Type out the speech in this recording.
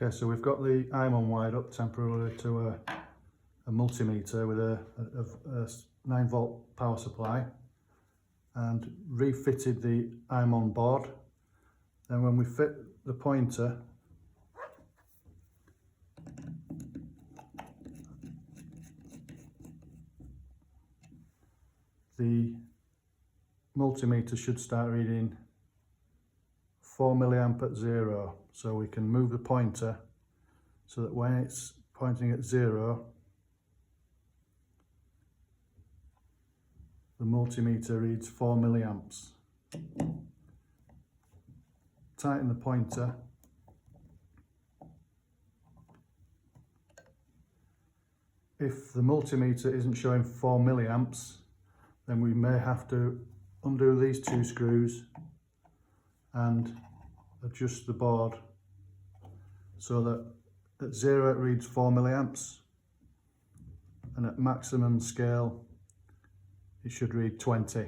Okay, so we've got the i-mon wired up temporarily to a multimeter with a 9-volt power supply and refitted the i-mon board. Then when we fit the pointer, the multimeter should start reading 4 milliamp at 0, so we can move the pointer so that when it's pointing at 0, the multimeter reads 4 milliamps. Tighten the pointer. If the multimeter isn't showing 4 milliamps, then we may have to undo these 2 screws and adjust the board so that at 0 it reads 4 milliamps and at maximum scale it should read 20.